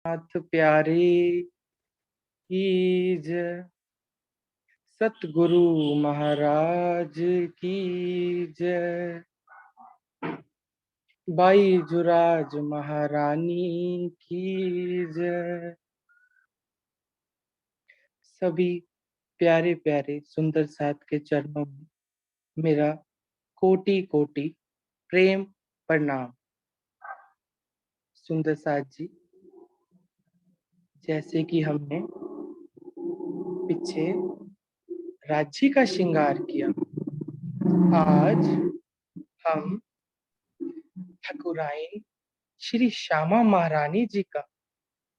नाथ प्यारे की जय। सतगुरु महाराज की जय। बाई जुराज महारानी की जय। सभी प्यारे प्यारे सुंदर साथ के चरणों में मेरा कोटि कोटि प्रेम प्रणाम। सुंदर साथ जी, जैसे कि हमने पीछे राज्य का श्रृंगार किया, आज हम ठाकुराइन श्री श्यामा महारानी जी का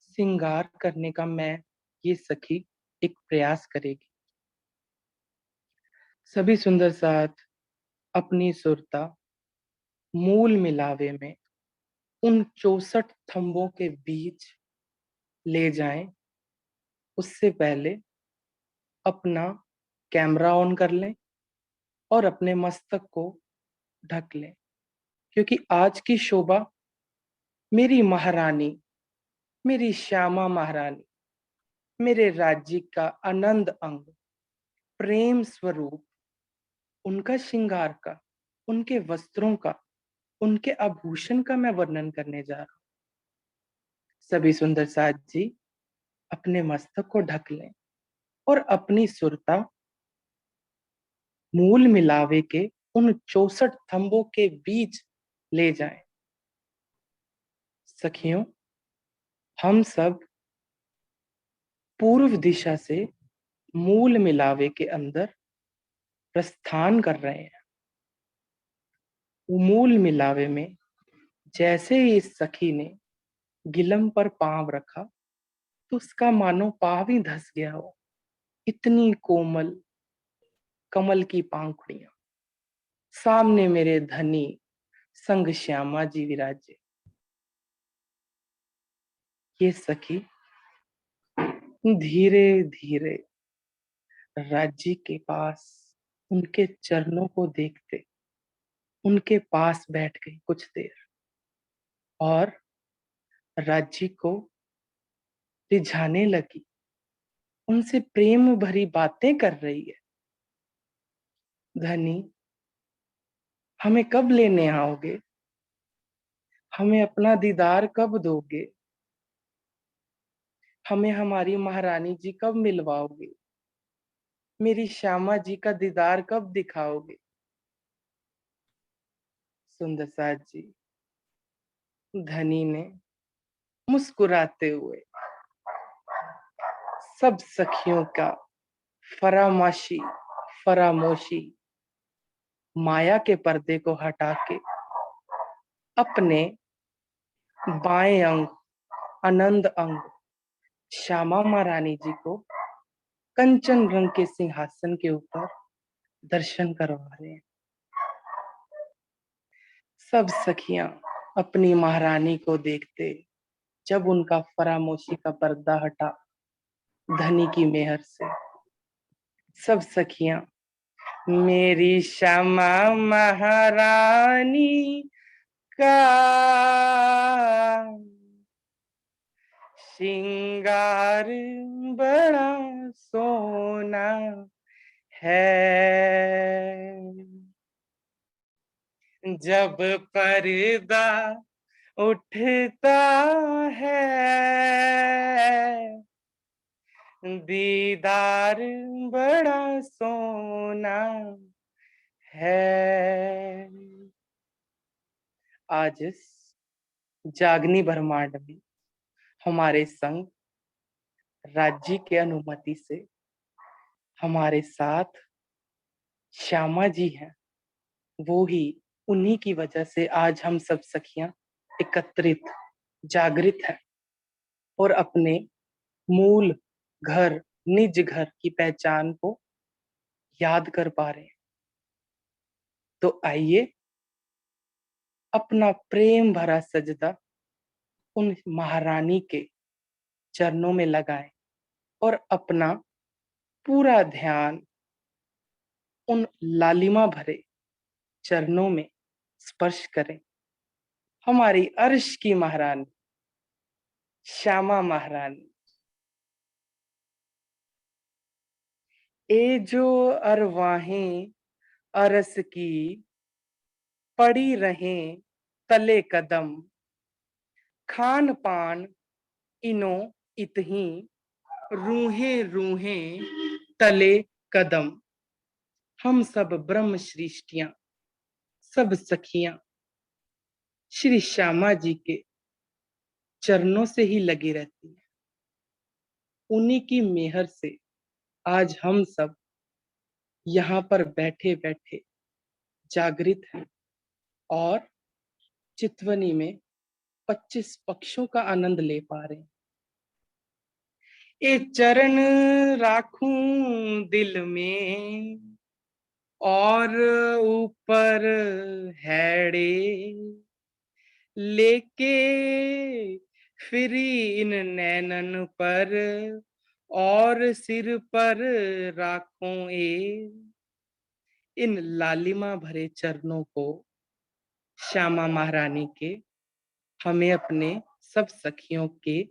श्रृंगार करने का मैं ये सखी एक प्रयास करेगी। सभी सुंदर साथ अपनी सुरता मूल मिलावे में उन 64 थंबों के बीच ले जाएं। उससे पहले अपना कैमरा ऑन कर लें और अपने मस्तक को ढक लें, क्योंकि आज की शोभा मेरी महारानी, मेरी श्यामा महारानी, मेरे राज्य का आनंद अंग, प्रेम स्वरूप, उनका श्रृंगार का, उनके वस्त्रों का, उनके आभूषण का मैं वर्णन करने जा रहा हूं। सभी सुंदर साथ जी अपने मस्तक को ढक लें और अपनी सुरता मूल मिलावे के उन 64 थंबों के बीच ले जाएं। सखियों, हम सब पूर्व दिशा से मूल मिलावे के अंदर प्रस्थान कर रहे हैं। मूल मिलावे में जैसे ही इस सखी ने गिलम पर पांव रखा तो उसका मानो पांव ही धस गया हो। इतनी कोमल कमल की पांखुड़ियां, सामने मेरे धनी संग श्यामा जी विराजे। ये सखी धीरे धीरे राज्य के पास उनके चरणों को देखते उनके पास बैठ गई कुछ देर और राज्य को रिझाने लगी, उनसे प्रेम भरी बातें कर रही है। धनी, हमें कब लेने आओगे? हमें अपना दीदार कब दोगे? हमें हमारी महारानी जी कब मिलवाओगे? मेरी श्यामा जी का दीदार कब दिखाओगे? सुंदर साथ जी, धनी ने मुस्कुराते हुए सब सखियों का फरामाशी फरामोशी माया के पर्दे को हटा के अपने बाएं अंग आनंद अंग श्यामा महारानी जी को कंचन रंग के सिंहासन के ऊपर दर्शन करवा रहे हैं। सब सखियां अपनी महारानी को देखते जब उनका फरामोशी का पर्दा हटा धनी की मेहर से, सब सखियां मेरी श्यामा महारानी का श्रृंगार बड़ा सोना है, जब पर्दा उठता है दीदार बड़ा सोना है। आज इस जागनी ब्रह्मांड में हमारे संग राज्य के अनुमति से हमारे साथ श्यामा जी हैं। वो ही, उन्हीं की वजह से आज हम सब सखियां एकत्रित जागृत हैं और अपने मूल घर, निज घर की पहचान को याद कर पा रहे हैं। तो आइए अपना प्रेम भरा सजदा उन महारानी के चरणों में लगाएं और अपना पूरा ध्यान उन लालिमा भरे चरणों में स्पर्श करें। हमारी अर्श की महारानी, श्यामा महारानी। ए जो अरवाहें अरस की पड़ी रहें तले कदम, खान पान इनो इतही रूहें रूहें तले कदम। हम सब ब्रह्म सृष्टियां, सब सखियां श्री श्यामा जी के चरणों से ही लगी रहती है। उन्हीं की मेहर से आज हम सब यहाँ पर बैठे बैठे जागृत हैं और चितवनी में 25 पक्षों का आनंद ले पा रहे हैं। ए चरण राखूं दिल में और ऊपर हैड़े लेके फिरी इन नैनन पर और सिर पर राखों ए। इन लालिमा भरे चरणों को श्यामा महारानी के हमें अपने सब सखियों के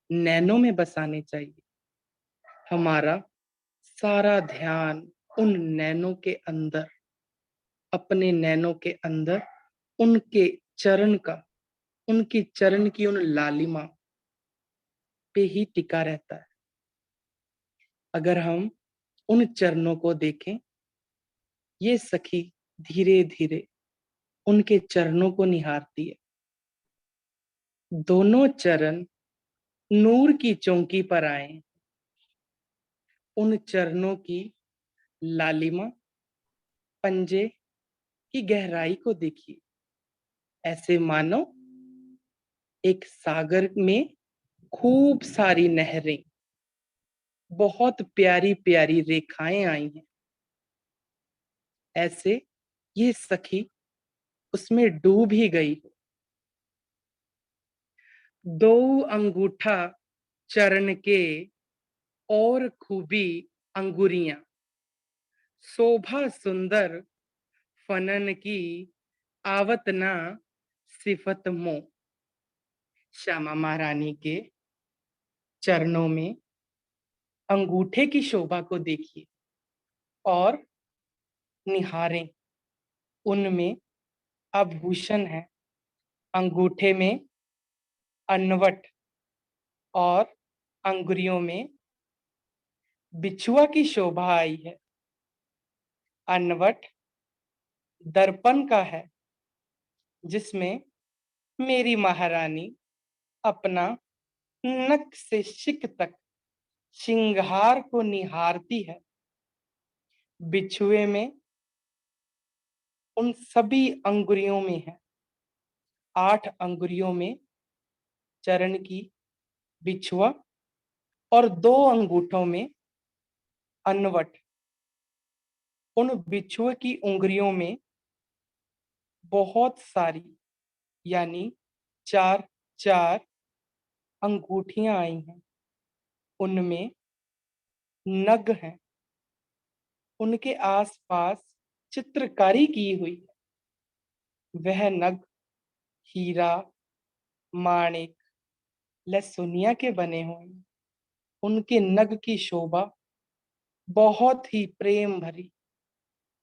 नैनों में बसाने चाहिए। हमारा सारा ध्यान उन नैनों के अंदर, अपने नैनों के अंदर उनके चरण का, उनकी चरण की उन लालिमा पे ही टिका रहता है। अगर हम उन चरणों को देखें, ये सखी धीरे धीरे उनके चरणों को निहारती है। दोनों चरण नूर की चौकी पर आए। उन चरणों की लालिमा, पंजे की गहराई को देखिए। ऐसे मानो एक सागर में खूब सारी नहरें, बहुत प्यारी प्यारी रेखाएं आई हैं। ऐसे ये सखी उसमें डूब ही गई। दो अंगूठा चरण के और खूबी अंगुरियां, शोभा सुंदर फनन की आवत ना सिफत मो। श्यामा महारानी के चरणों में अंगूठे की शोभा को देखिए और निहारें। उनमें आभूषण है। अंगूठे में अनवट और अंगुरियों में बिछुआ की शोभा आई है। अनवट दर्पण का है, जिसमें मेरी महारानी अपना नक से शिक तक श्रृंगार को निहारती है। बिछुए में उन सभी अंगुरियों में है। 8 अंगुरियों में चरण की बिछुआ और 2 अंगूठों में अनवट। उन बिछुए की उंगलियों में बहुत सारी, यानी 4 4 अंगूठियां आई हैं। उनमें नग हैं। उनके आसपास चित्रकारी की हुई है। वह नग हीरा, माणिक, लहसुनिया के बने हुए हैं। उनके नग की शोभा बहुत ही प्रेम भरी,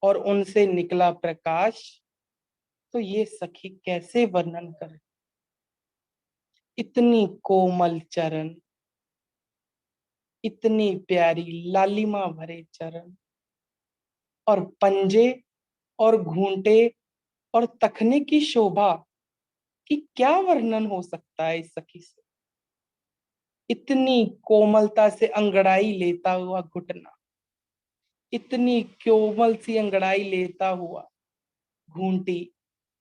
और उनसे निकला प्रकाश तो ये सखी कैसे वर्णन करे। इतनी कोमल चरण, इतनी प्यारी लालिमा भरे चरण, और पंजे और घूंटे और तखने की शोभा कि क्या वर्णन हो सकता है इस सखी से। इतनी कोमलता से अंगड़ाई लेता हुआ घुटना, इतनी कोमल सी अंगड़ाई लेता हुआ घूंटी,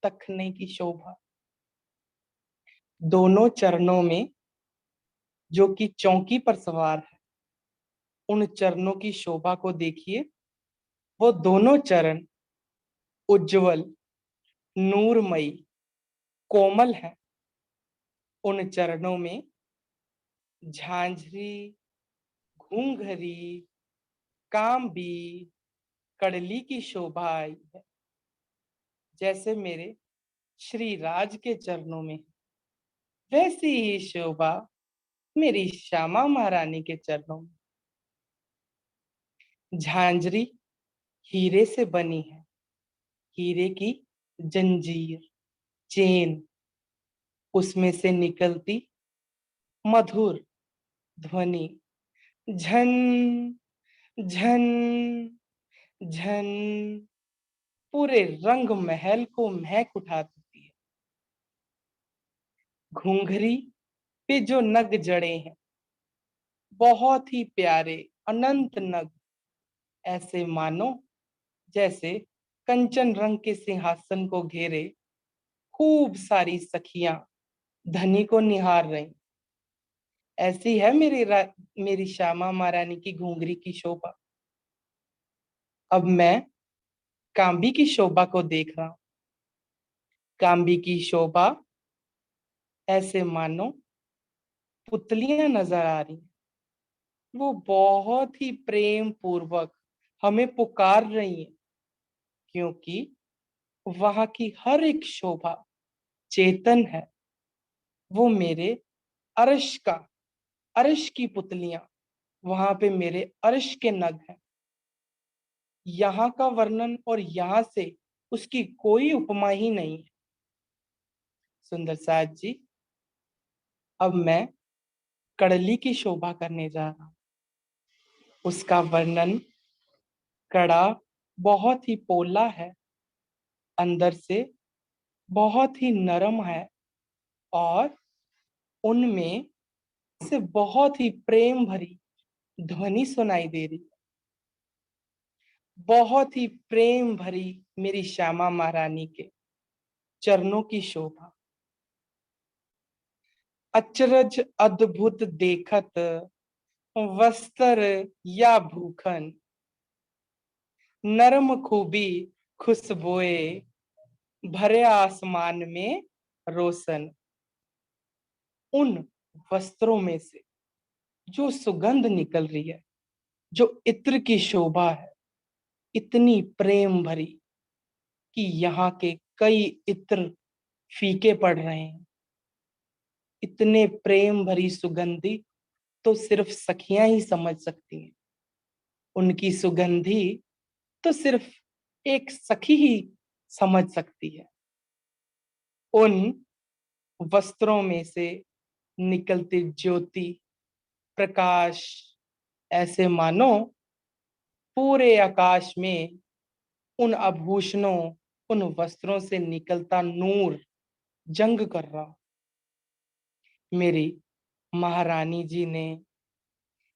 तखने की शोभा। दोनों चरणों में जो कि चौकी पर सवार है, उन चरणों की शोभा को देखिए। वो दोनों चरण उज्जवल, नूरमयी, कोमल है। उन चरणों में झांझरी, घूंघरी, काम्बी, कड़ली की शोभा आई है। जैसे मेरे श्री राज के चरणों में वैसी ही शोभा मेरी श्यामा महारानी के चरणों में। झांझरी हीरे से बनी है, हीरे की जंजीर, चेन, उसमें से निकलती मधुर ध्वनि, झन झन झन, पूरे रंग महल को महक उठा देती है। घुंघरी पे जो नग जड़े हैं, बहुत ही प्यारे अनंत नग, ऐसे मानो जैसे कंचन रंग के सिंहासन को घेरे खूब सारी सखियां धनी को निहार रही। ऐसी है मेरी श्यामा महारानी की घुंघरी की शोभा। अब मैं काम्बी की शोभा को देख रहा हूं। काम्बी की शोभा ऐसे मानो पुतलियां नजर आ रही। वो बहुत ही प्रेम पूर्वक हमें पुकार रही है, क्योंकि वहां की हर एक शोभा चेतन है। वो मेरे अर्श का, अर्श की पुतलियां, वहां पे मेरे अर्श के नग हैं। यहाँ का वर्णन और यहाँ से उसकी कोई उपमा ही नहीं है। सुंदर साज जी, अब मैं कड़ली की शोभा करने जा रहा हूँ। उसका वर्णन, कड़ा बहुत ही पोला है, अंदर से बहुत ही नरम है, और उनमें से बहुत ही प्रेम भरी ध्वनि सुनाई दे रही। बहुत ही प्रेम भरी मेरी श्यामा महारानी के चरणों की शोभा। अचरज अद्भुत देखत, वस्त्र या भूखन, नरम खूबी खुशबुए, भरे आसमान में रोशन। उन वस्त्रों में से जो सुगंध निकल रही है, जो इत्र की शोभा है, इतनी प्रेम भरी कि यहाँ के कई इत्र फीके पड़ रहे हैं। इतने प्रेम भरी सुगंधी तो सिर्फ सखियां ही समझ सकती हैं। उनकी सुगंधी तो सिर्फ एक सखी ही समझ सकती है। उन वस्त्रों में से निकलती ज्योति, प्रकाश, ऐसे मानो पूरे आकाश में उन आभूषणों, उन वस्त्रों से निकलता नूर जंग कर रहा। मेरी महारानी जी ने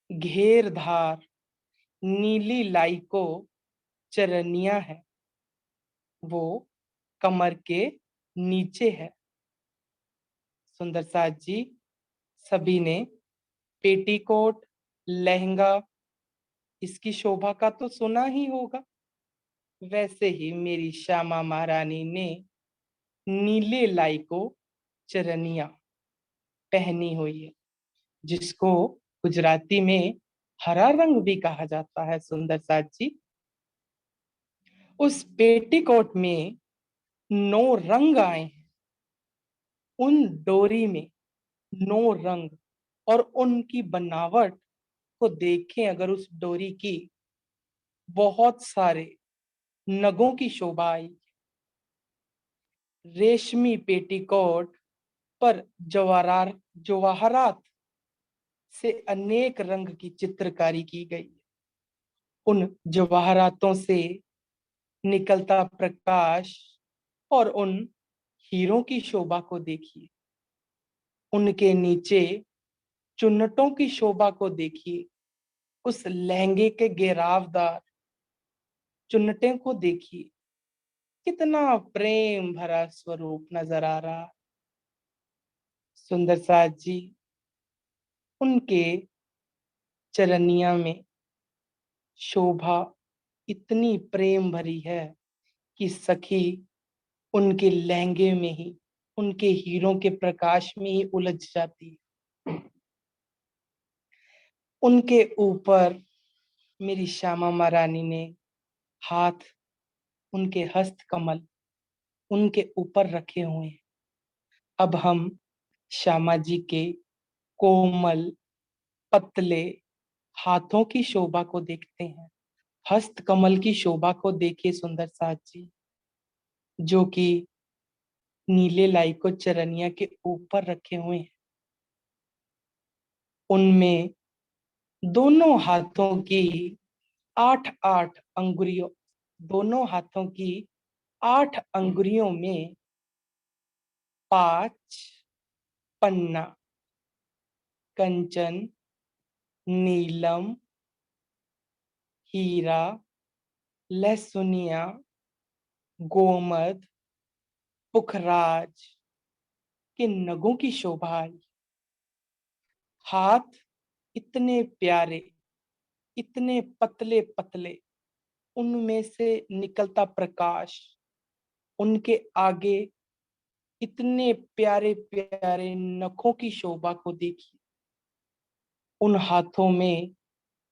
घेरधार नीली लाई को चरनिया है, वो कमर के नीचे है। सुंदर साज जी, सभी ने पेटीकोट, लहंगा, इसकी शोभा का तो सुना ही होगा। वैसे ही मेरी श्यामा महारानी ने नीले लाई को चरनिया पहनी हुई है, जिसको गुजराती में हरा रंग भी कहा जाता है। सुंदर साज जी, उस पेटीकोट में 9 रंग आए हैं। उन डोरी में 9 रंग, और उनकी बनावट को देखें अगर, उस डोरी की बहुत सारे नगों की शोभा आई। रेशमी पेटीकोट पर जवाहरात से अनेक रंग की चित्रकारी की गई। उन जवाहरातों से निकलता प्रकाश और उन हीरों की शोभा को देखिए। उनके नीचे चुन्नटों की शोभा को देखिए। उस लहंगे के घेरावदार चुन्नटे को देखिए। कितना प्रेम भरा स्वरूप नजर आ रहा। सुंदर साज जी, उनके चरनिया में शोभा इतनी प्रेम भरी है कि सखी उनके लहंगे में ही, उनके हीरों के प्रकाश में ही उलझ जाती है। उनके ऊपर मेरी श्यामा महारानी ने हाथ, उनके हस्त कमल उनके ऊपर रखे हुए हैं। अब हम श्यामा जी के कोमल पतले हाथों की शोभा को देखते हैं। हस्त कमल की शोभा को देखिए सुंदर साथ जी, जो कि नीले लाई को चरनिया के ऊपर रखे हुए हैं। उनमें दोनों हाथों की 8-8 अंगुलियों दोनों हाथों की 8 अंगुलियों में 5 पन्ना, कंचन, नीलम, हीरा, लहसुनिया, गोमद, पुखराज के नगों की शोभा आई। हाथ इतने प्यारे, इतने पतले पतले, उनमें से निकलता प्रकाश, उनके आगे इतने प्यारे प्यारे नखों की शोभा को देखिए। उन हाथों में,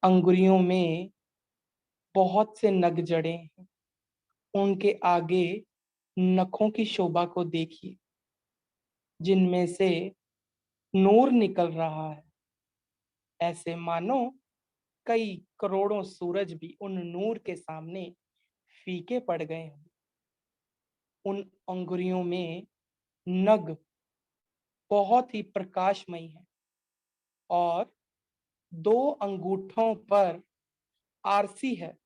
अंगुलियों में बहुत से नग जड़े हैं। उनके आगे नखों की शोभा को देखिए, जिनमें से नूर निकल रहा है। ऐसे मानो कई करोड़ों सूरज भी उन नूर के सामने फीके पड़ गए हैं। उन अंगुलियों में नग बहुत ही प्रकाशमयी है और 2 अंगूठों पर आरसी है,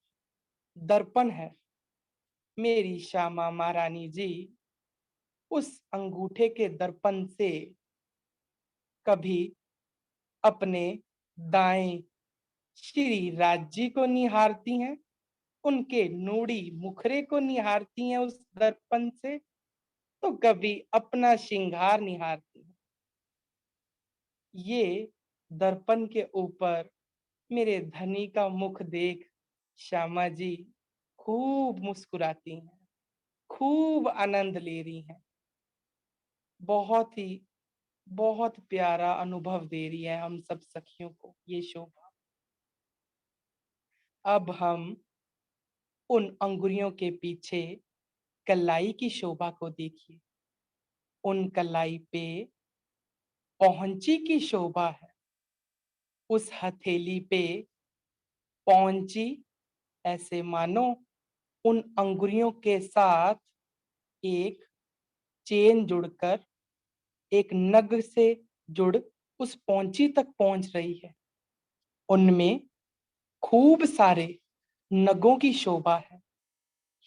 दर्पण है। मेरी श्यामा महारानी जी उस अंगूठे के दर्पण से कभी अपने दाएं श्री राज्य को निहारती हैं, उनके नूड़ी मुखरे को निहारती हैं उस दर्पण से, तो कभी अपना श्रृंगार निहारती हैं। ये दर्पण के ऊपर मेरे धनी का मुख देख श्यामा जी खूब मुस्कुराती हैं, खूब आनंद ले रही हैं। बहुत ही बहुत प्यारा अनुभव दे रही है हम सब सखियों को ये शोभा। अब हम उन अंगुलियों के पीछे कलाई की शोभा को देखिए। उन कलाई पे पहुंची की शोभा है। उस हथेली पे पहुंची, ऐसे मानो उन अंगुलियों के साथ एक चेन जुड़कर एक नग से जुड़ उस पहुंची तक पहुंच रही है। उनमें खूब सारे नगों की शोभा है।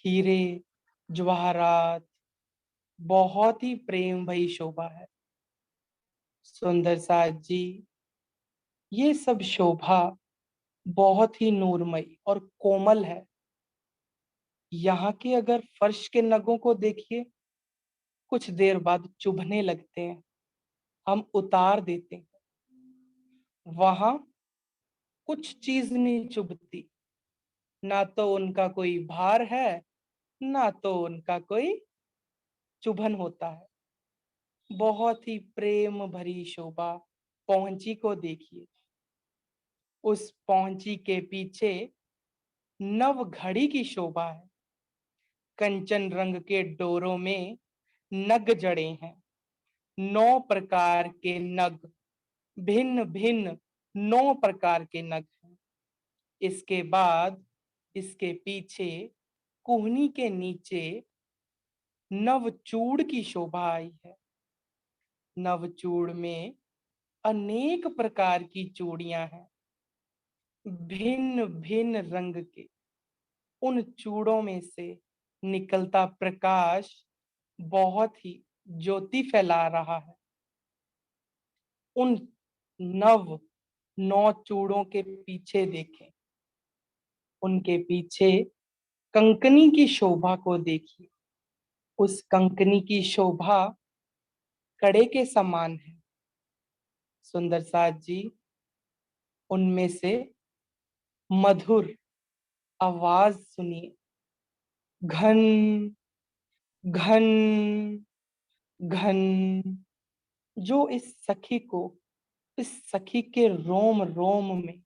हीरे, जवाहरात, बहुत ही प्रेम भरी शोभा है। सुंदर साज जी, ये सब शोभा बहुत ही नूरमयी और कोमल है। यहाँ के अगर फर्श के नगों को देखिए, कुछ देर बाद चुभने लगते हैं, हम उतार देते हैं। वहां कुछ चीज नहीं चुभती, ना तो उनका कोई भार है, ना तो उनका कोई चुभन होता है। बहुत ही प्रेम भरी शोभा पहुंची को देखिए। उस पहुंची के पीछे नव घड़ी की शोभा है। कंचन रंग के डोरों में नग जड़े हैं। 9 प्रकार के नग, भिन्न भिन्न 9 प्रकार के नग हैं। इसके बाद इसके पीछे कुहनी के नीचे नवचूड़ की शोभा आई है। नवचूड़ में अनेक प्रकार की चूड़ियां हैं। भिन्न भिन्न रंग के उन चूड़ों में से निकलता प्रकाश बहुत ही ज्योति फैला रहा है। उन नव 9 चूड़ों के पीछे देखें, उनके पीछे कंकनी की शोभा को देखिए। उस कंकनी की शोभा कड़े के समान है। सुंदर साज जी, उनमें से मधुर आवाज सुनिए। घन घन घन, जो इस सखी के रोम रोम में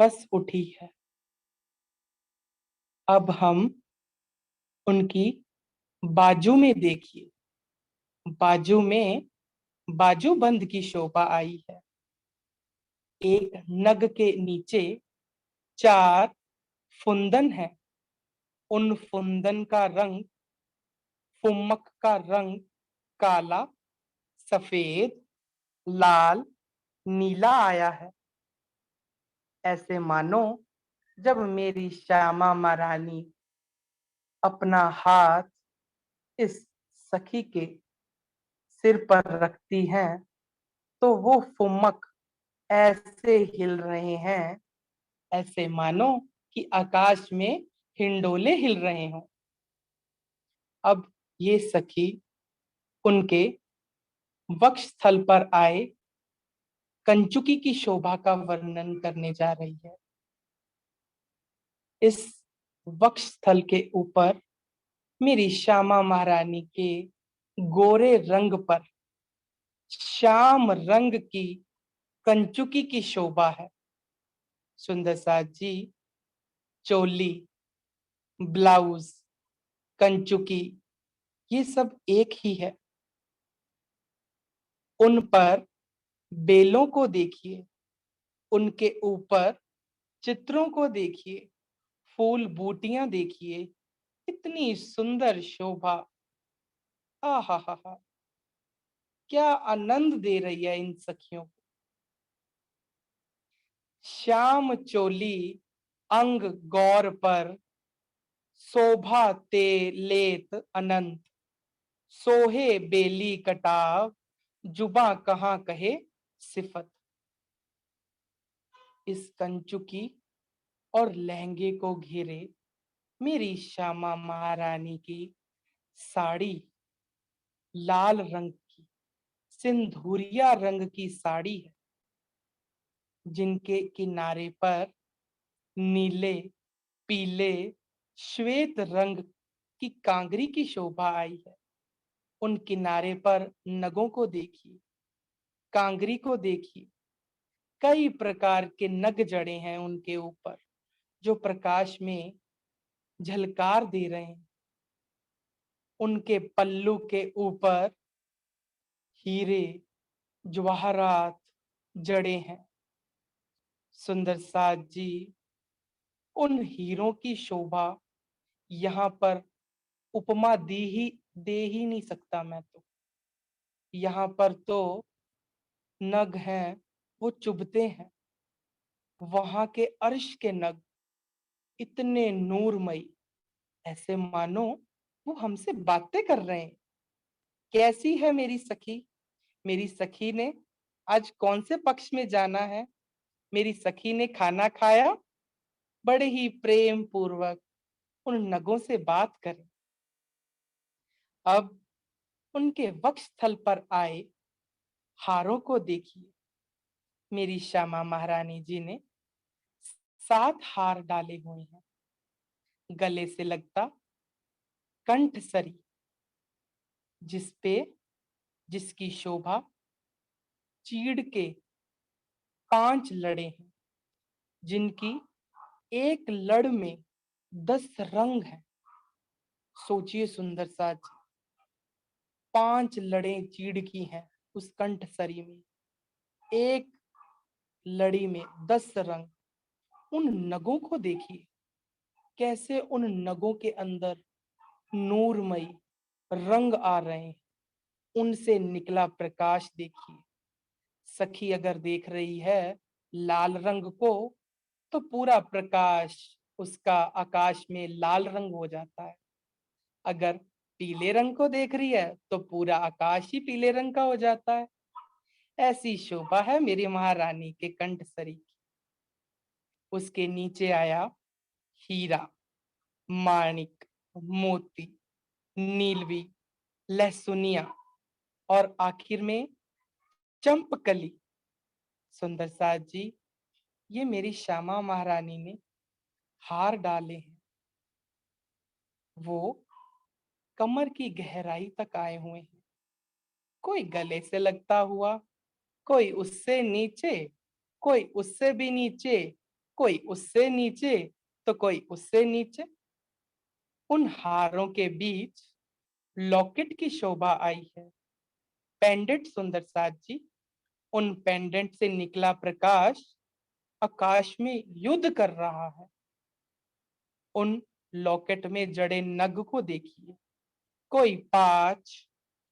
बस उठी है। अब हम उनकी बाजू में देखिए। बाजू में बाजूबंद की शोभा आई है। एक नग के नीचे 4 फुंदन है। उन फुंदन का रंग, फुम्मक का रंग काला, सफेद, लाल, नीला आया है। ऐसे मानो जब मेरी श्यामा महारानी अपना हाथ इस सखी के सिर पर रखती हैं, तो वो फुम्मक ऐसे हिल रहे हैं, ऐसे मानो कि आकाश में हिंडोले हिल रहे हों। अब ये सखी उनके वक्षस्थल पर आए कंचुकी की शोभा का वर्णन करने जा रही है। इस वक्षस्थल के ऊपर मेरी श्यामा महारानी के गोरे रंग पर श्याम रंग की कंचुकी की शोभा है। सुंदर साथ जी, चोली, ब्लाउज, कंचुकी, ये सब एक ही है। उन पर बेलों को देखिए, उनके ऊपर चित्रों को देखिए, फूल बूटियां देखिए, इतनी सुंदर शोभा। आहा हा हा, क्या आनंद दे रही है इन सखियों को। श्याम चोली अंग गौर पर, शोभा ते लेत अनंत, सोहे बेली कटाव, जुबा कहाँ कहे सिफत। इस कंचुकी और लहंगे को घेरे मेरी श्यामा महारानी की साड़ी लाल रंग की, सिंदूरिया रंग की साड़ी है, जिनके किनारे पर नीले, पीले, श्वेत रंग की कांगरी की शोभा आई है। उन किनारे पर नगों को देखिए, कांगरी को देखिए, कई प्रकार के नग जड़े हैं उनके ऊपर, जो प्रकाश में झलकार दे रहे हैं। उनके पल्लू के ऊपर हीरे, जवाहरात जड़े हैं। सुंदर साथ जी, उन हीरों की शोभा यहाँ पर उपमा दे ही नहीं सकता मैं तो। यहाँ पर तो नग हैं, वो चुभते हैं। वहां के अर्श के नग इतने नूरमयी, ऐसे मानो वो हमसे बातें कर रहे हैं। कैसी है मेरी सखी? मेरी सखी ने आज कौन से पक्ष में जाना है? मेरी सखी ने खाना खाया? बड़े ही प्रेम पूर्वक उन नगों से बात करें। अब उनके वक्षस्थल पर आए हारों को देखिए। मेरी श्यामा महारानी जी ने 7 हार डाले हुए हैं। गले से लगता कंठ सरी, जिसपे जिसकी शोभा चीड़ के 5 लड़े हैं, जिनकी एक लड़ में 10 रंग हैं। सोचिए सुंदर साज, 5 लड़े चीड़ की हैं उस कंठ सरी में, एक लड़ी में 10 रंग। उन नगों को देखिए, कैसे उन नगों के अंदर नूरमयी रंग आ रहे हैं। उनसे निकला प्रकाश देखिए। सखी अगर देख रही है लाल रंग को, तो पूरा प्रकाश उसका आकाश में लाल रंग हो जाता है। अगर पीले रंग को देख रही है तो पूरा आकाश ही पीले रंग का हो जाता है। ऐसी शोभा है मेरी महारानी के कंठ सरी की। उसके नीचे आया हीरा, माणिक, मोती, नीलवी, लहसुनिया और आखिर में चंपकली। सुंदर साज जी, ये मेरी श्यामा महारानी ने हार डाले हैं। वो कमर की गहराई तक आए हुए हैं। कोई गले से लगता हुआ, कोई उससे नीचे, कोई उससे भी नीचे, कोई उससे नीचे, तो कोई उससे नीचे। उन हारों के बीच लॉकेट की शोभा आई है। पेंडेंट सुंदर साथ जी, उन पेंडेंट से निकला प्रकाश आकाश में युद्ध कर रहा है। उन लॉकेट में जड़े नग को देखिए, कोई पाँच,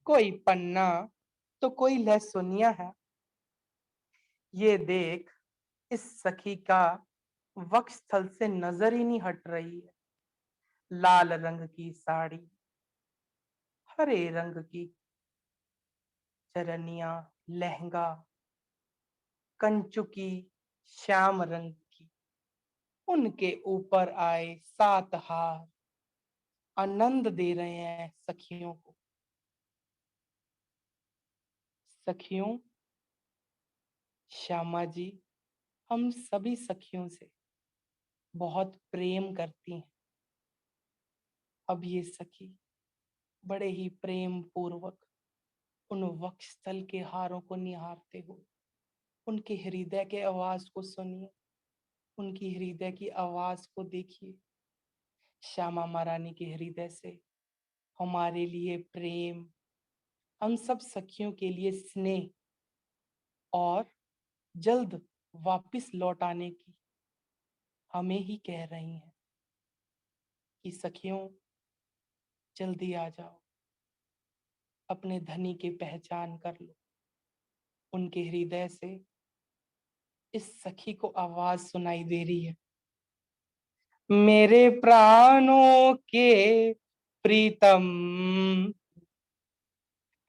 कोई पन्ना, तो कोई लहसुनिया है। ये देख इस सखी का वक्षस्थल से नजर ही नहीं हट रही है। लाल रंग की साड़ी, हरे रंग की चरनिया, लहंगा, कंचुकी श्याम रंग की, उनके ऊपर आए 7 हार आनंद दे रहे हैं सखियों को। सखियों, श्यामा जी हम सभी सखियों से बहुत प्रेम करती हैं। अब ये सखी बड़े ही प्रेम पूर्वक उन वक्षस्थल के हारों को निहारते हुए उनके हृदय के आवाज को सुनिए, उनकी हृदय की आवाज को देखिए। श्यामा महारानी के हृदय से हमारे लिए प्रेम, हम सब सखियों के लिए स्नेह और जल्द वापिस लौट आने की हमें ही कह रही हैं कि सखियों जल्दी आ जाओ, अपने धनी की पहचान कर लो। उनके हृदय से इस सखी को आवाज सुनाई दे रही है, मेरे प्राणों के प्रीतम,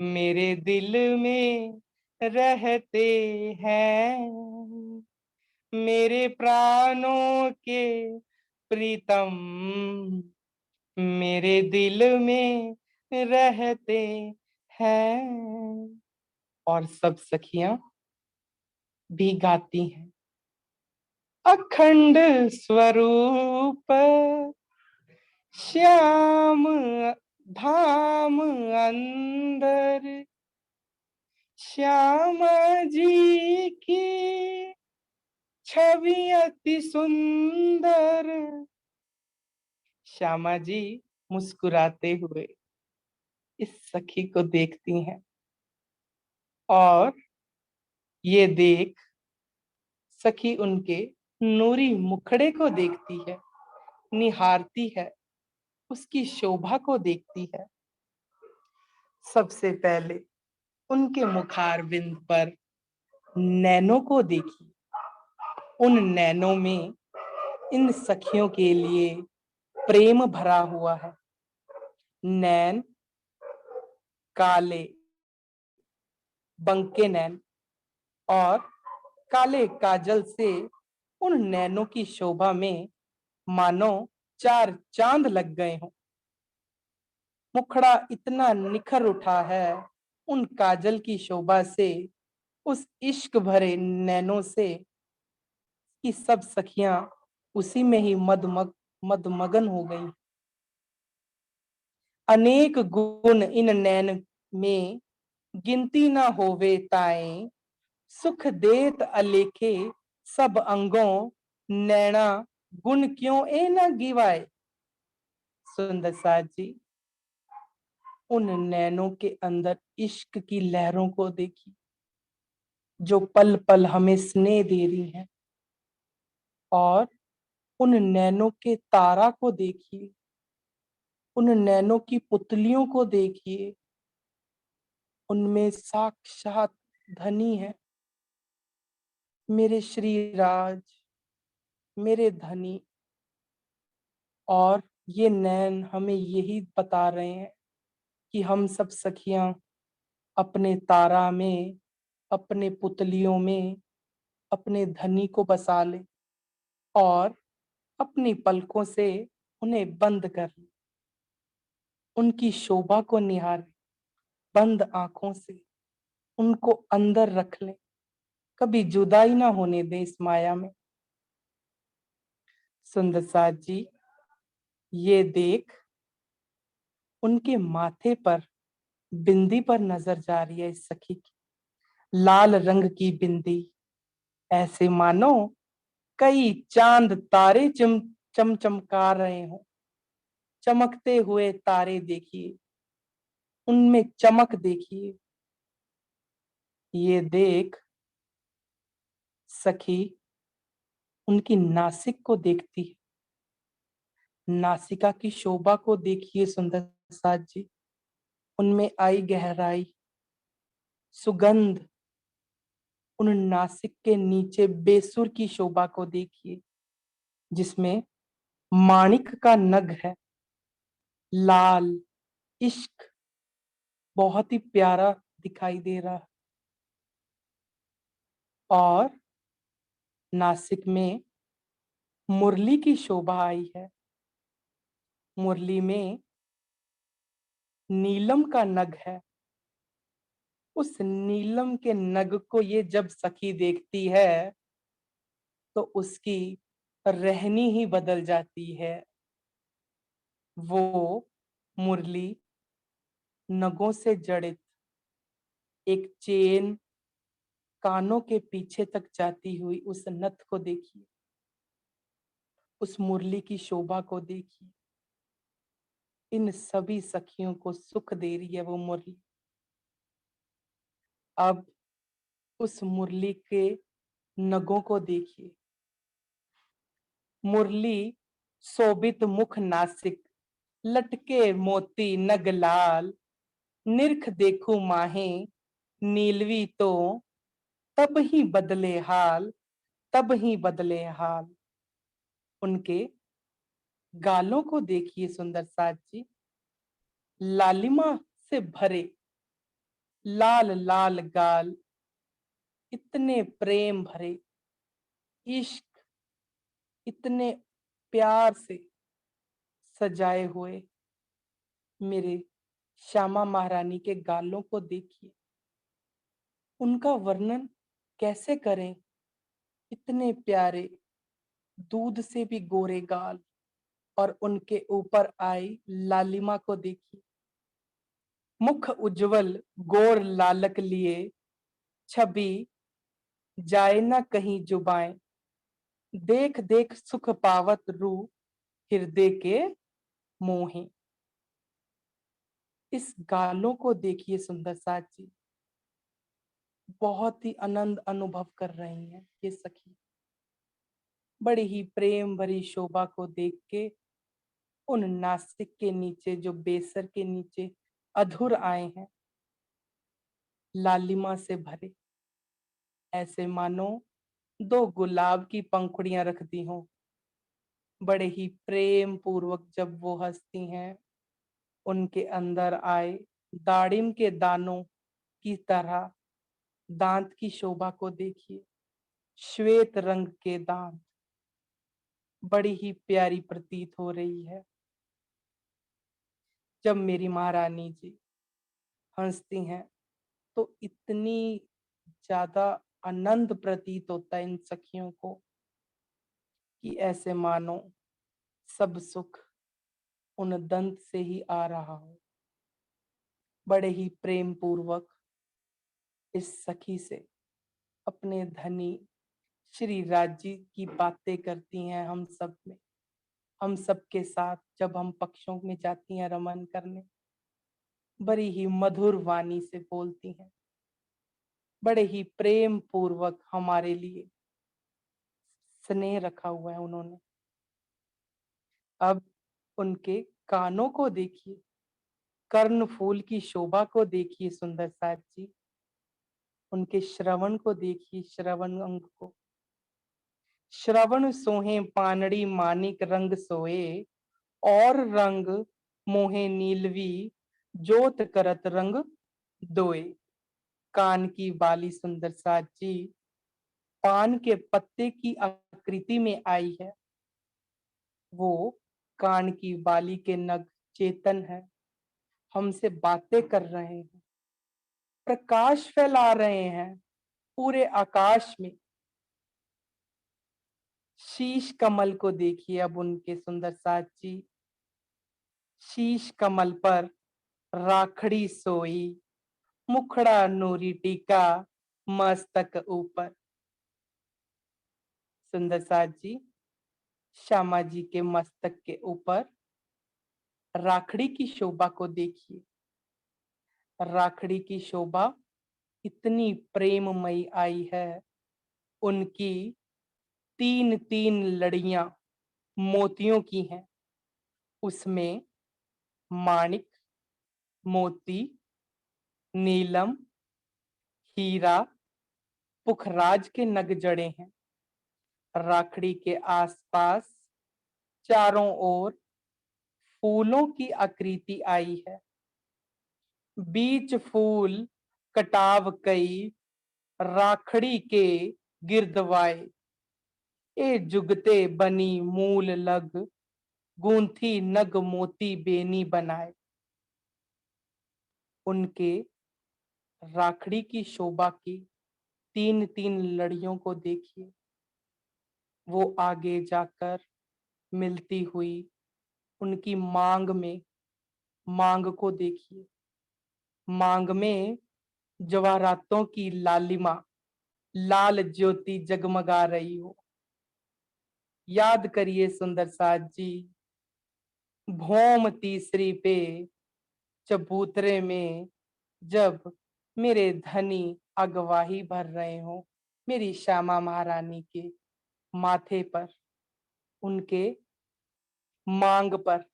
मेरे दिल में रहते हैं, मेरे प्राणों के प्रीतम, मेरे दिल में रहते हैं। और सब सखियां भी गाती हैं, अखंड स्वरूप श्याम धाम अंदर, श्याम जी की छवि अति सुंदर। श्यामा जी मुस्कुराते हुए इस सखी को देखती हैं और ये देख सखी उनके नूरी मुखड़े को देखती है, निहारती है, उसकी शोभा को देखती है। सबसे पहले उनके मुखारविंद पर नैनों को देखी, उन नैनों में इन सखियों के लिए प्रेम भरा हुआ है। नैन काले, बंके नैन और काले काजल से उन नैनों की शोभा में मानो 4 चांद लग गए हों। मुखड़ा इतना निखर उठा है उन काजल की शोभा से, उस इश्क भरे नैनों से, कि सब सखियां उसी में ही मदमगन हो गई। अनेक गुण इन नैन में गिनती न होवे ताए, सुख देत अलेखे सब अंगों, नैना गुण क्यों ए न गिवाए। सुंदर साथ जी, उन नैनों के अंदर इश्क की लहरों को देखी जो पल पल हमें स्नेह दे रही हैं, और उन नैनों के तारा को देखिए, उन नैनों की पुतलियों को देखिए, उनमें साक्षात धनी है, मेरे श्री राज, मेरे धनी। और ये नैन हमें यही बता रहे हैं कि हम सब सखियां अपने तारा में, अपने पुतलियों में अपने धनी को बसा ले और अपनी पलकों से उन्हें बंद कर ले, उनकी शोभा को निहारे, बंद आंखों से उनको अंदर रख ले, कभी जुदाई ना होने दे इस माया में। सुंदर साथ जी, ये देख उनके माथे पर बिंदी पर नजर जा रही है इस सखी की, लाल रंग की बिंदी, ऐसे मानो कई चांद तारे चमचमका रहे हो। चमकते हुए तारे देखिए, उनमें चमक देखिए, ये देख सखी उनकी नासिक को देखती है। नासिका की शोभा को देखिए सुंदर साज जी, उनमें आई गहराई, सुगंध। उन नासिक के नीचे बेसुर की शोभा को देखिए, जिसमें माणिक का नग है, लाल। इश्क बहुत ही प्यारा दिखाई दे रहा है। और नासिक में मुरली की शोभा आई है। मुरली में नीलम का नग है। उस नीलम के नग को ये जब सखी देखती है तो उसकी रहनी ही बदल जाती है। वो मुरली नगों से जड़ित एक चेन कानों के पीछे तक जाती हुई उस नथ को देखिए, उस मुरली की शोभा को देखिए। इन सभी सखियों को सुख दे रही है वो मुरली। अब उस मुरली के नगों को देखिए। मुरली शोभित मुख नासिक, लटके मोती नग लाल। निरख देखूं माहे नीलवी तो, तब ही बदले हाल, तब ही बदले हाल। उनके गालों को देखिए सुंदर साज जी, लालिमा से भरे लाल लाल गाल, इतने प्रेम भरे, इश्क इतने प्यार से सजाए हुए। मेरे श्यामा महारानी के गालों को देखिए, उनका वर्णन कैसे करें। इतने प्यारे, दूध से भी गोरे गाल। और उनके ऊपर आई लालिमा को देखिए, मुख उज्जवल गोर लालक लिए, छवि जाए न कहीं जुबाएं। देख देख सुख पावत रू, हृदय के मोहे। इस गालों को देखिए सुंदर साज जी, बहुत ही आनंद अनुभव कर रही हैं ये सखी। बड़ी ही प्रेम भरी शोभा को देख के उन नासिक के नीचे, जो बेसर के नीचे अधुर आए हैं, लालिमा से भरे, ऐसे मानो दो गुलाब की पंखुड़ियां रख दी हों। बड़े ही प्रेम पूर्वक जब वो हंसती हैं, उनके अंदर आए दाड़िम के दानों की तरह दांत की शोभा को देखिए, श्वेत रंग के दांत, बड़ी ही प्यारी प्रतीत हो रही है। जब मेरी महारानी जी हंसती हैं तो इतनी ज्यादा आनंद प्रतीत होता है इन सखियों को कि ऐसे मानो सब सुख उन दंत से ही आ रहा हो। बड़े ही प्रेम पूर्वक इस सखी से अपने धनी श्री राजी की बातें करती हैं हम सब में, हम सब के साथ जब हम पक्षों में जाती हैं रमन करने, बड़ी ही मधुर वाणी से बोलती हैं। बड़े ही प्रेम पूर्वक हमारे लिए स्नेह रखा हुआ है उन्होंने। अब उनके कानों को देखिए, कर्ण फूल की शोभा को देखिए सुंदर साज जी। उनके श्रवण को देखिए, श्रवण अंग को। श्रवण सोहे पानड़ी मानिक रंग सोए, और रंग मोहे नीलवी जोत करत रंग दोए। कान की बाली सुंदर साज जी पान के पत्ते की आकृति में आई है। वो कान की बाली के नग चेतन है, हमसे बातें कर रहे हैं, प्रकाश फैला रहे हैं पूरे आकाश में। शीश कमल को देखिए अब उनके सुंदर साज जी, शीश कमल पर राखड़ी सोई, मुखड़ा नूरी टीका मस्तक ऊपर। सुंदर साज जी श्यामा जी के मस्तक के ऊपर राखड़ी की शोभा को देखिए। राखड़ी की शोभा इतनी प्रेममयी आई है। उनकी 3-3 लड़ियां मोतियों की हैं। उसमें माणिक, मोती, नीलम, हीरा, पुखराज के नग जड़े हैं। राखड़ी के आसपास चारों ओर फूलों की आकृति आई है। बीच फूल कटाव कई, राखड़ी के गिरदवाए। ए जुगते बनी मूल लग, गूंथी नग मोती बेनी बनाए। उनके राखड़ी की शोभा की 3-3 लड़ियों को देखिए। वो आगे जाकर मिलती हुई उनकी मांग को देखिए। मांग में जवाहरातों की लालिमा, लाल ज्योति जगमगा रही हो। याद करिए सुंदर साज जी, भौम तीसरी पे चबूतरे में, जब मेरे धनी अगवाही भर रहे हो मेरी श्यामा महारानी के माथे पर, उनके मांग पर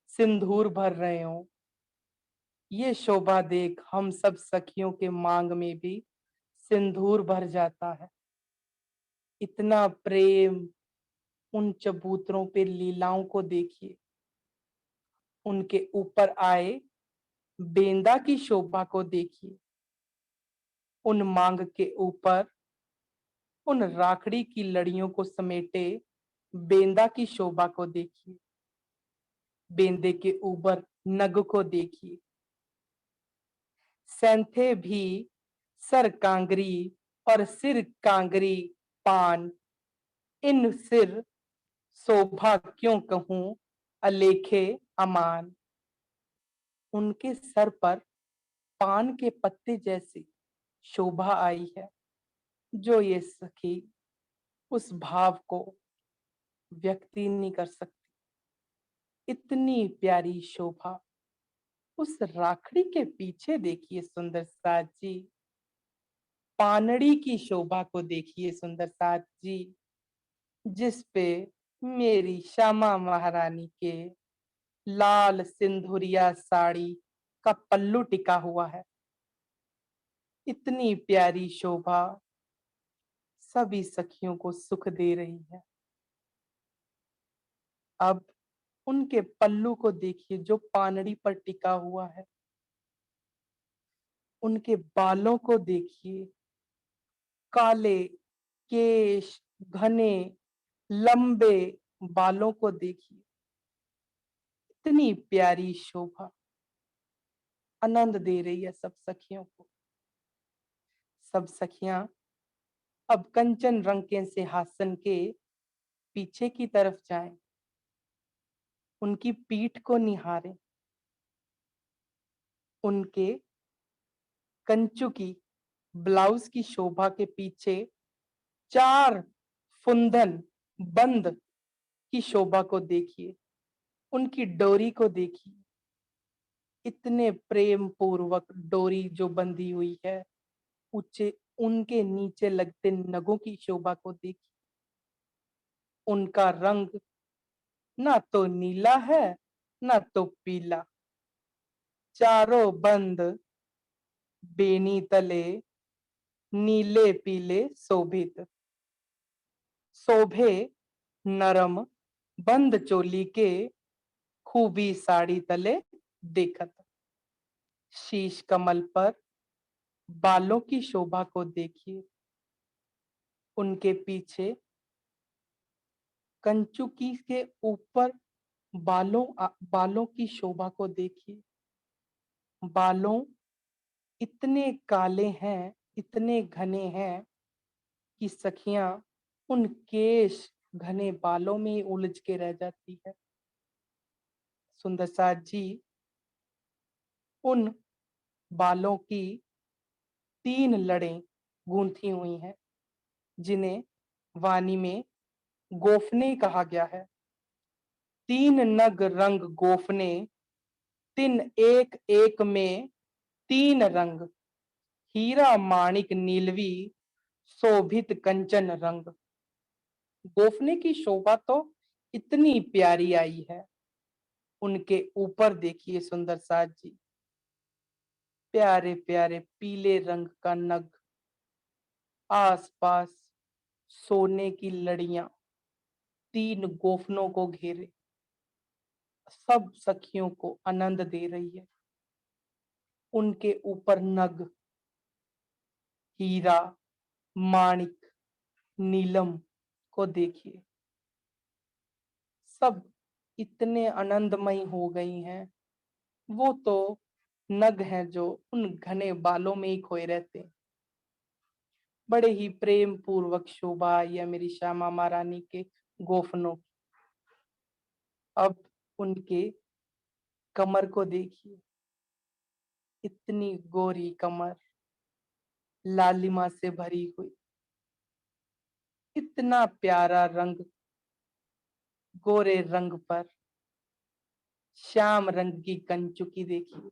सिंदूर भर रहे हो। ये शोभा देख हम सब सखियों के मांग में भी सिंदूर भर जाता है। इतना प्रेम उन चबूतरों पे, लीलाओं को देखिए। उनके ऊपर आए बेंदा की शोभा को देखिए। उन मांग के ऊपर उन राखड़ी की लड़ियों को समेटे बेंदा की शोभा को देखिए। बेंदे के ऊपर नग को देखिए। सैंथे भी सर कांगरी और सिर कांगरी पान, इन सिर शोभा क्यों कहूं अलेखे अमान। उनके सर पर पान के पत्ते जैसी शोभा आई है, जो ये सखी उस भाव को व्यक्त ही नहीं कर सकती। इतनी प्यारी शोभा उस राखड़ी के पीछे देखिए सुंदर साथ जी। पानड़ी की शोभा को देखिए सुंदर साथ जी, जिस पे मेरी श्यामा महारानी के लाल सिंदूरिया साड़ी का पल्लू टिका हुआ है। इतनी प्यारी शोभा सभी सखियों को सुख दे रही है। अब उनके पल्लू को देखिए जो पानड़ी पर टिका हुआ है। उनके बालों को देखिए, काले केश, घने लंबे बालों को देखिए। इतनी प्यारी शोभा आनंद दे रही है सब सखियों को। सब सखियां अब कंचन रंग के सिंहासन के पीछे की तरफ जाएं, उनकी पीठ को निहारें। उनके कंचू की ब्लाउज की शोभा के पीछे 4 फुंदन बंद की शोभा को देखिए। उनकी डोरी को देखिए। इतने प्रेम पूर्वक डोरी जो बंधी हुई है, ऊंचे उनके नीचे लगते नगों की शोभा को देखिए। उनका रंग ना तो नीला है ना तो पीला, चारों बंद बेनी तले नीले पीले शोभित। शोभे नरम बंद चोली के, खूबी साड़ी तले देखत। शीश कमल पर बालों की शोभा को देखिए। उनके पीछे कंचुकी के ऊपर बालों की शोभा को देखिए। बालों इतने काले हैं, इतने घने हैं कि सखियां उन केश घने बालों में ही उलझ के रह जाती है। सुंदर साथ जी उन बालों की 3 लड़ें गूंथी हुई हैं, जिन्हें वाणी में गोफने कहा गया है। 3 नग रंग गोफने, तिन एक एक में 3 रंग। हीरा माणिक नीलवी शोभित कंचन रंग। गोफने की शोभा तो इतनी प्यारी आई है। उनके ऊपर देखिए सुंदर साज जी, प्यारे प्यारे पीले रंग का नग, आसपास सोने की लड़ियां 3 गोफनों को घेरे, सब सखियों को आनंद दे रही है। उनके ऊपर नग, हीरा, माणिक, नीलम को देखिए, सब इतने आनंदमयी हो गई हैं। वो तो नग हैं जो उन घने बालों में ही खोए रहते हैं। बड़े ही प्रेम पूर्वक शोभा आई है मेरी श्यामा महारानी के गोफनों की। अब उनके कमर को देखिए, इतनी गोरी कमर, लालिमा से भरी हुई, इतना प्यारा रंग, गोरे रंग पर श्याम रंग की कंचुकी देखिए,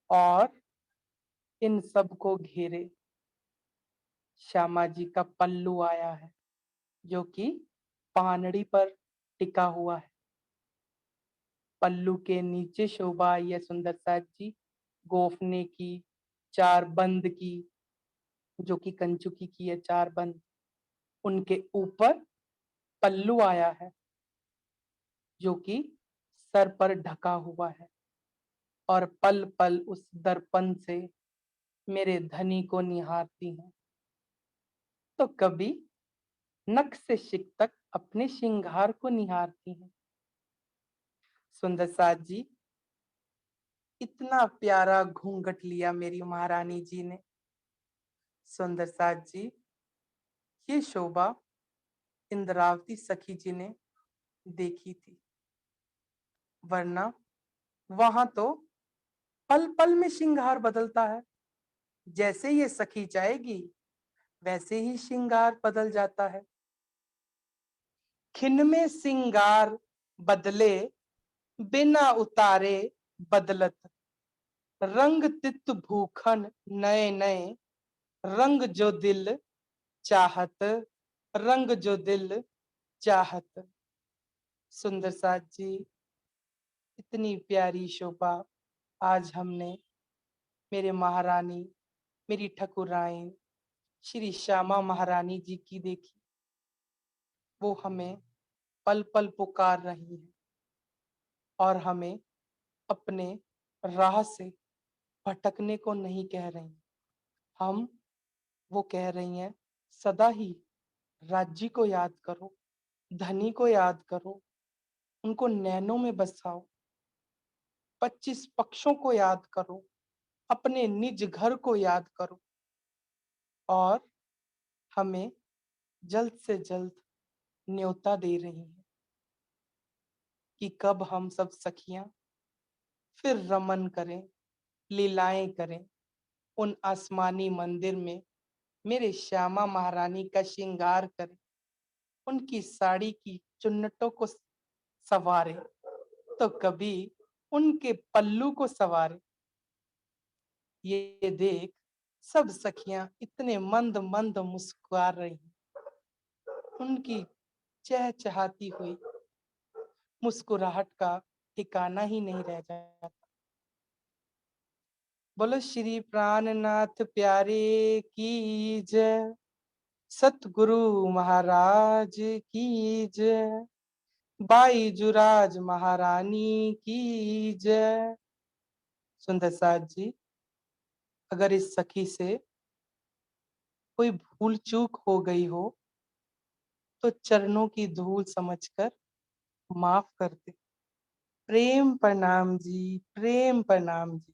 और इन सब को घेरे श्यामा जी का पल्लू आया है, जो कि पानड़ी पर टिका हुआ है। पल्लू के नीचे शोभा आई है सुंदर साज जी, गोफने की, 4 बंद की, जो कि कंचुकी की है 4 बंद। उनके ऊपर पल्लू आया है, जो कि सर पर ढका हुआ है, और पल पल उस दर्पण से मेरे धनी को निहारती हैं। तो कभी नख से शिक तक अपने श्रृंगार को निहारती हैं। सुंदर साज जी, इतना प्यारा घूंघट लिया मेरी महारानी जी ने। सुंदर साज जी, ये शोभा इंद्रावती सखी जी ने देखी थी, वरना वहां तो पल पल में श्रृंगार बदलता है। जैसे ये सखी जाएगी वैसे ही श्रृंगार बदल जाता है। खिन में श्रृंगार बदले, बिना उतारे बदलत, रंग तित भूखन नए नए, रंग जो दिल चाहत, रंग जो दिल चाहत। सुंदर साज जी, इतनी प्यारी शोभा आज हमने मेरे महारानी, मेरी ठकुराइन श्री श्यामा महारानी जी की देखी। वो हमें पल पल पुकार रही हैं और हमें अपने राह से भटकने को नहीं कह रही। हम वो कह रही हैं, सदा ही राज्य को याद करो, धनी को याद करो, उनको नैनों में बसाओ, 25 पक्षों को याद करो, अपने निज घर को याद करो, और हमें जल्द से जल्द न्योता दे रही हैं कि कब हम सब सखियां फिर रमन करें, लीलाएं करें उन आसमानी मंदिर में, मेरे श्यामा महारानी का श्रृंगार करें, उनकी साड़ी की चुन्नटों को सवारे, तो कभी उनके पल्लू को सवारे। ये देख सब सखियां इतने मंद मंद मुस्कुरा रही हैं। उनकी चहचहाती हुई मुस्कुराहट का ठिकाना ही नहीं रह जाता। बोलो श्री प्राणनाथ प्यारे की जय, सतगुरु महाराज की जय, बाईजुराज महारानी की जय। सुंदर साज जी, अगर इस सखी से कोई भूल चूक हो गई हो तो चरणों की धूल समझकर माफ कर दे। प्रेम प्रणाम जी, प्रेम प्रणाम जी।